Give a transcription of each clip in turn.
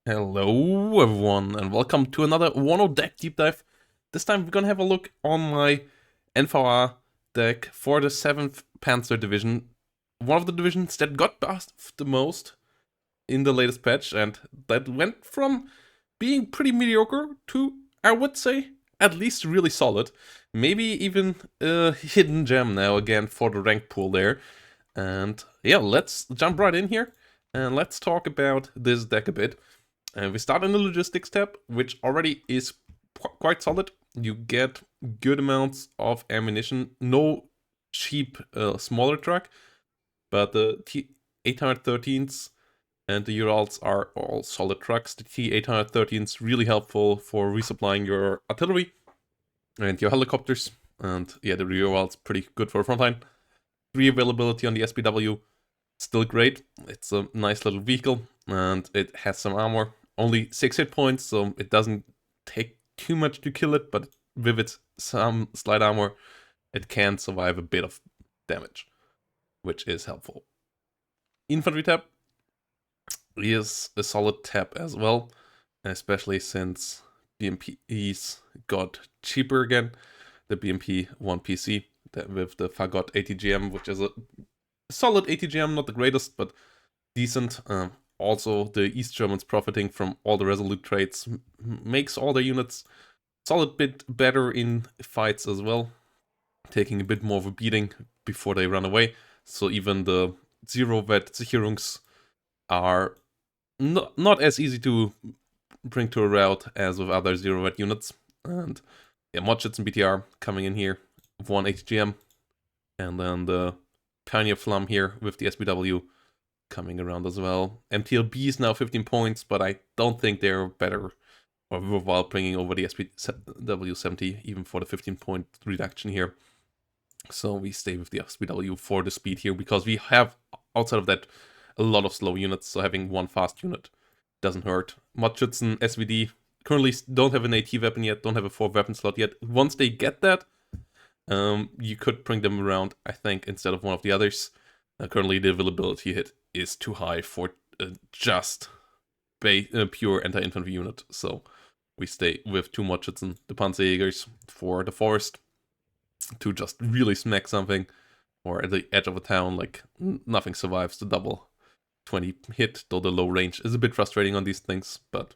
Hello everyone and welcome to another WARNO deck deep dive. This time we're gonna have a look on my NVA deck for the 7th Panzer division. One of the divisions that got buffed the most in the latest patch, and that went from being pretty mediocre to, I would say, at least really solid. Maybe even a hidden gem now again for the rank pool there. And yeah, let's jump right in here and let's talk about this deck a bit. And we start in the logistics tab, which already is quite solid. You get good amounts of ammunition, no cheap smaller truck, but the T813s and the Urals are all solid trucks. The T813 is really helpful for resupplying your artillery and your helicopters. And yeah, the Urals pretty good for frontline. Free availability on the SPW, still great. It's a nice little vehicle and it has some armor. Only 6 hit points, so it doesn't take too much to kill it, but with its some slight armor, it can survive a bit of damage, which is helpful. Infantry tab is a solid tab as well, especially since BMPs got cheaper again. The BMP 1PC with the Fagot ATGM, which is a solid ATGM, not the greatest, but decent. Also, the East Germans profiting from all the resolute traits makes all their units solid bit better in fights as well, taking a bit more of a beating before they run away. So even the zero-vet Sicherungs are not as easy to bring to a rout as with other zero-vet units. And yeah, Modschützen BTR coming in here with 1 HGM, and then the Pioneer Flum here with the SBW coming around as well. MTLB is now 15 points, but I don't think they're better or worthwhile bringing over the SPW70, even for the 15-point reduction here. So we stay with the SPW for the speed here, because we have, outside of that, a lot of slow units, so having one fast unit doesn't hurt. Modschützen, SVD, currently don't have an AT weapon yet, don't have a 4-weapon slot yet. Once they get that, you could bring them around, I think, instead of one of the others. Currently, the availability hit is too high for just pure anti-infantry unit, so we stay with 2 Modschützen, the Panzerjägers for the forest, to just really smack something, or at the edge of a town, like nothing survives the double 20 hit, though the low range is a bit frustrating on these things, but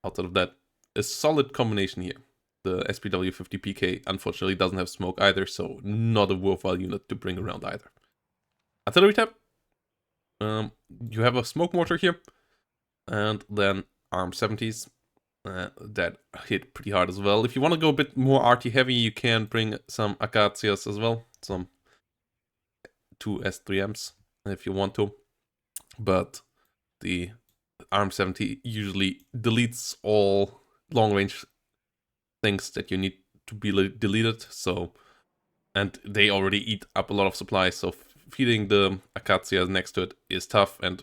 outside of that, a solid combination here. The SPW 50 PK unfortunately doesn't have smoke either, so not a worthwhile unit to bring around either. Artillery tab. You have a smoke mortar here, and then ARM 70s that hit pretty hard as well. If you want to go a bit more RT heavy, you can bring some Acacias as well, some 2 S3Ms if you want to, but the ARM 70 usually deletes all long range things that you need to be deleted, so, and they already eat up a lot of supplies, so feeding the Acacia next to it is tough, and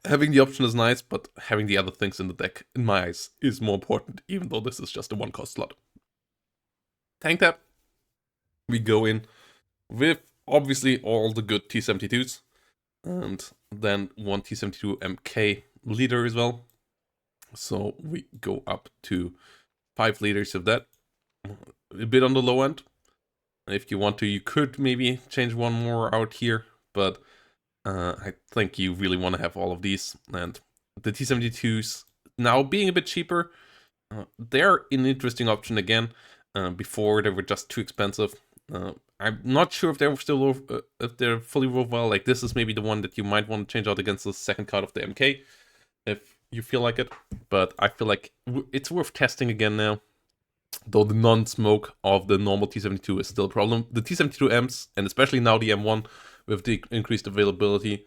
having the option is nice, but having the other things in the deck, in my eyes, is more important, even though this is just a 1-cost slot. Tank tab. We go in with, obviously, all the good T72s, and then 1 T72 MK leader as well. So we go up to 5 liters of that. A bit on the low end. If you want to, you could maybe change one more out here, but I think you really want to have all of these. And the T72s, now being a bit cheaper, they're an interesting option again. Before they were just too expensive. I'm not sure if they're still if they're fully worthwhile. Like, this is maybe the one that you might want to change out against the second card of the MK, if you feel like it. But I feel like it's worth testing again now, though the non-smoke of the normal T72 is still a problem. The T72Ms, and especially now the M1 with the increased availability,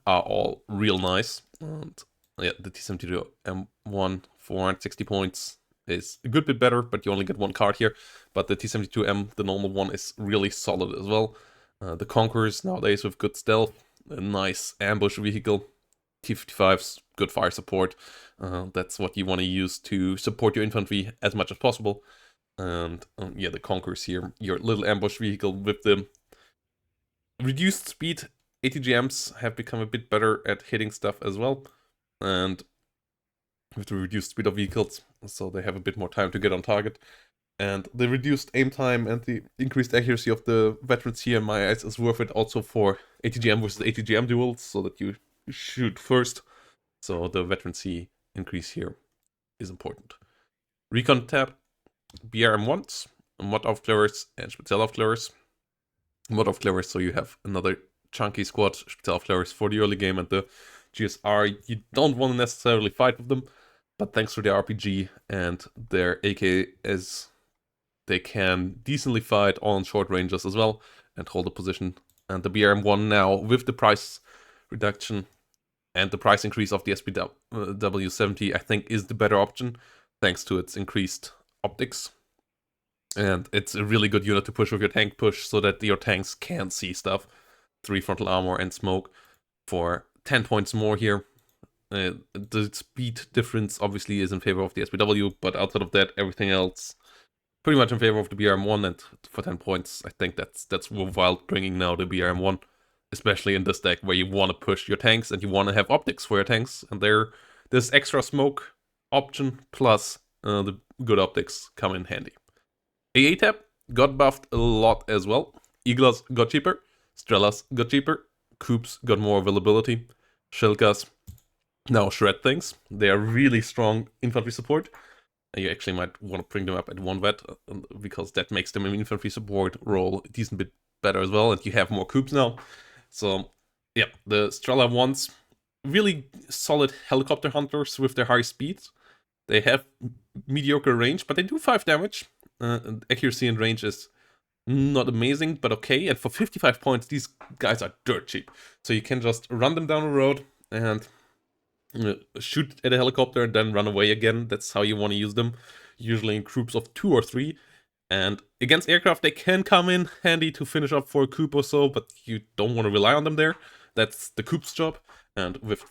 are all real nice. And yeah, the T72 M1, 460 points, is a good bit better, but you only get one card here. But the T72M, the normal one, is really solid as well. The Conquerors nowadays with good stealth, a nice ambush vehicle. T55's good fire support. That's what you want to use to support your infantry as much as possible. And yeah, the Conquerors here, your little ambush vehicle with the reduced speed. ATGMs have become a bit better at hitting stuff as well. And with the reduced speed of vehicles, so they have a bit more time to get on target. And the reduced aim time and the increased accuracy of the veterans here, in my eyes, is worth it also for ATGM versus ATGM duels, so that you shoot first. So the veterancy increase here is important. Recon tab, BRM1s, Mod Aufklärers, and Spezialaufklärers. Mod Aufklärers, so you have another chunky squad, Spezialaufklärers for the early game, and the GSR, you don't want to necessarily fight with them, but thanks to their RPG and their AKs, they can decently fight on short ranges as well and hold a position. And the BRM1 now, with the price reduction and the price increase of the SPW70, I think is the better option, thanks to its increased optics. And it's a really good unit to push with your tank push so that your tanks can see stuff. 3 frontal armor and smoke for 10 points more here. The speed difference obviously is in favor of the SPW, but outside of that, everything else pretty much in favor of the BRM1, and for 10 points, I think that's worthwhile bringing now the BRM1, especially in this deck where you want to push your tanks and you want to have optics for your tanks, and this extra smoke option plus the good optics come in handy. AA tab got buffed a lot as well. Iglas got cheaper, Strelas got cheaper, Coops got more availability, Shilkas now shred things. They are really strong infantry support. You actually might want to bring them up at 1 vet, because that makes them an infantry support role a decent bit better as well, and you have more Coops now. So, yeah, the Strela ones, really solid helicopter hunters with their high speeds. They have mediocre range, but they do 5 damage. Accuracy and range is not amazing, but okay. And for 55 points, these guys are dirt cheap. So you can just run them down the road and shoot at a helicopter and then run away again. That's how you want to use them, usually in groups of 2 or 3. And against aircraft, they can come in handy to finish up for a coup or so, but you don't want to rely on them there. That's the coup's job. And with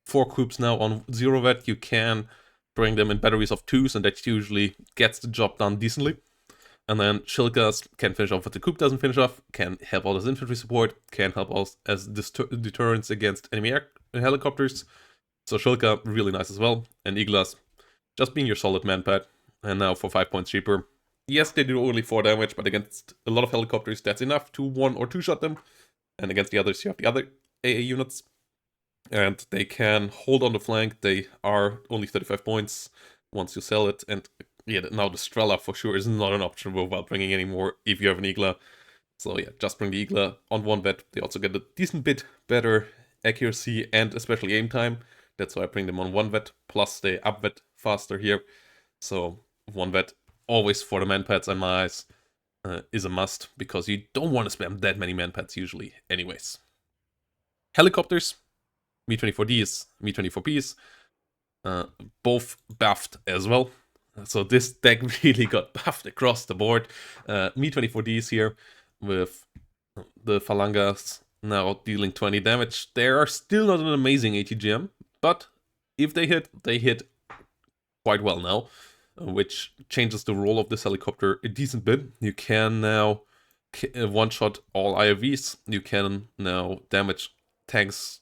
4 coups now on 0 vet, you can bring them in batteries of 2s, and that usually gets the job done decently. And then Shilkas can finish off what the coup doesn't finish off, can help out as infantry support, can help out as deterrence against enemy helicopters. So Shilka, really nice as well. And Iglas, just being your solid manpad. And now for 5 points cheaper. Yes, they do only 4 damage, but against a lot of helicopters, that's enough to 1 or 2 shot them. And against the others, you have the other AA units. And they can hold on the flank. They are only 35 points once you sell it. And yeah, now the Strela for sure is not an option without bringing any more if you have an Igla. So yeah, just bring the Igla on 1 vet. They also get a decent bit better accuracy and especially aim time. That's why I bring them on 1 vet, plus they up vet faster here. So 1 vet, always for the manpads in my eyes, is a must, because you don't want to spam that many manpads usually anyways. Helicopters, Mi-24Ds, Mi-24Ps, both buffed as well. So this deck really got buffed across the board. Mi-24Ds here with the Phalangas now dealing 20 damage. They are still not an amazing ATGM, but if they hit quite well now, which changes the role of this helicopter a decent bit. You can now one-shot all IFVs. You can now damage tanks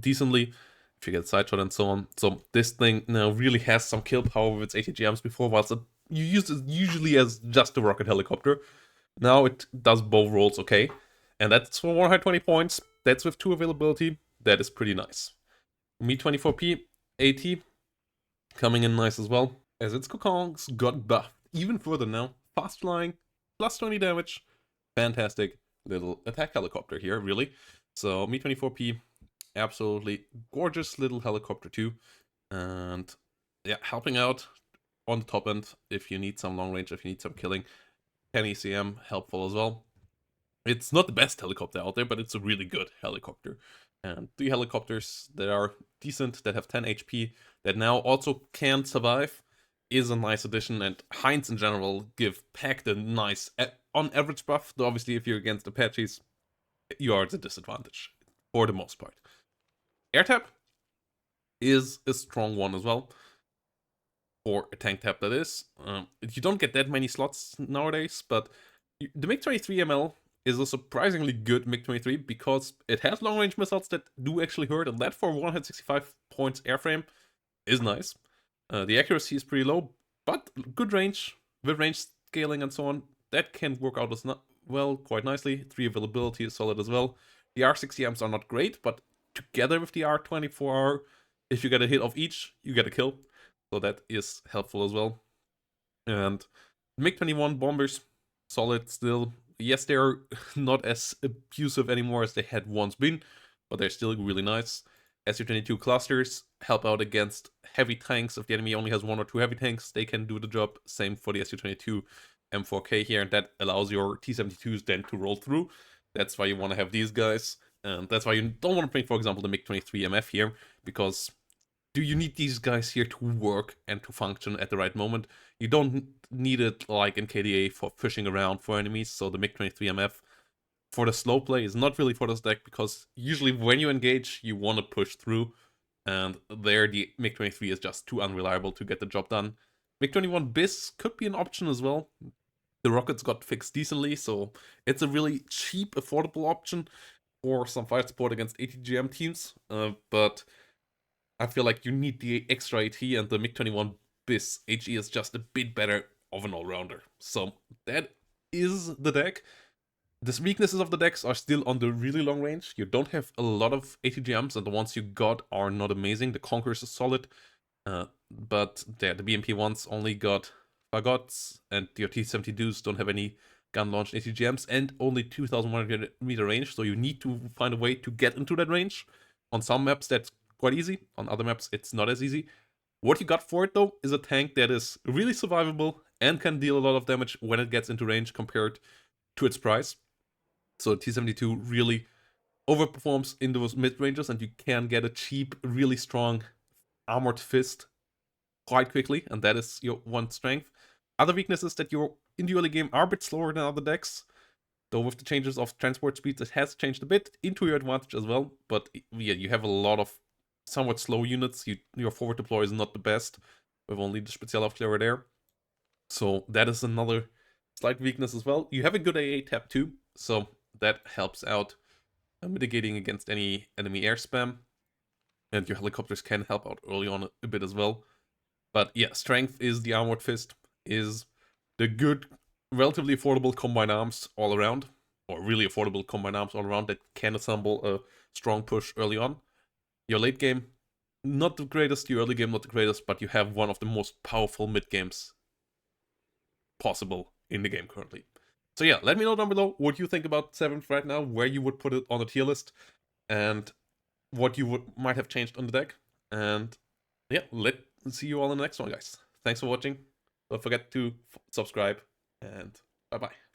decently if you get side shot and so on. So this thing now really has some kill power with its ATGMs before, whilst you used it usually as just a rocket helicopter. Now it does both roles okay. And that's for 120 points. That's with 2 availability. That is pretty nice. Mi-24P, AT, coming in nice as well, as its cocoons got buffed even further now. Fast flying, plus 20 damage. Fantastic little attack helicopter here, really. So Mi-24P, absolutely gorgeous little helicopter too. And yeah, helping out on the top end if you need some long range, if you need some killing. 10 ECM, helpful as well. It's not the best helicopter out there, but it's a really good helicopter. And 3 helicopters that are decent, that have 10 HP, that now also can survive, is a nice addition. And Heinz in general give Pact a nice on average buff, though obviously if you're against Apaches, you are at a disadvantage for the most part. Air tap is a strong one as well, or a tank tap that is. You don't get that many slots nowadays, but the MiG-23ML is a surprisingly good MiG-23 because it has long-range missiles that do actually hurt, and that for 165 points airframe is nice. The accuracy is pretty low, but good range, with range scaling and so on. That can work out as well quite nicely. 3 availability is solid as well. The R60Ms are not great, but together with the R24R, if you get a hit of each, you get a kill. So that is helpful as well. And MiG-21 bombers, solid still. Yes, they're not as abusive anymore as they had once been, but they're still really nice. Su-22 clusters help out against heavy tanks. If the enemy only has 1 or 2 heavy tanks, they can do the job. Same for the Su-22 M4K here, and that allows your T72s then to roll through. That's why you want to have these guys, and that's why you don't want to bring, for example, the MiG-23 MF here, because you need these guys here to work and to function at the right moment. You don't need it like in KDA for pushing around for enemies, so the MiG-23 MF for the slow play is not really for this deck, because usually when you engage, you want to push through, and there the MiG-23 is just too unreliable to get the job done. MiG-21 BIS could be an option as well. The rockets got fixed decently, so it's a really cheap, affordable option for some fight support against ATGM teams, but I feel like you need the extra AT, and the MiG-21 BIS HE is just a bit better of an all-rounder. So that is the deck. The weaknesses of the decks are still on the really long range. You don't have a lot of ATGMs, and the ones you got are not amazing. The Conquerors is solid, but the BMP ones only got Fagots, and your T72s don't have any gun-launched ATGMs, and only 2,100 meter range, so you need to find a way to get into that range. On some maps, that's quite easy. On other maps, it's not as easy. What you got for it, though, is a tank that is really survivable and can deal a lot of damage when it gets into range compared to its price. So T72 really overperforms in those mid-ranges, and you can get a cheap, really strong armored fist quite quickly, and that is your one strength. Other weaknesses that you're in the early game are a bit slower than other decks, though with the changes of transport speeds, it has changed a bit into your advantage as well. But yeah, you have a lot of somewhat slow units. Your forward deploy is not the best, with only the Spezialaufklärer there. So that is another slight weakness as well. You have a good AA tab too, so that helps out mitigating against any enemy air spam. And your helicopters can help out early on a bit as well. But yeah, strength is the armored fist, is the good, relatively affordable combined arms all around, or really affordable combined arms all around that can assemble a strong push early on. Your late game, not the greatest, your early game, not the greatest, but you have one of the most powerful mid games possible in the game currently. So yeah, let me know down below what you think about 7th right now, where you would put it on the tier list, and what you might have changed on the deck. And yeah, let's see you all in the next one, guys. Thanks for watching. Don't forget to subscribe, and bye-bye.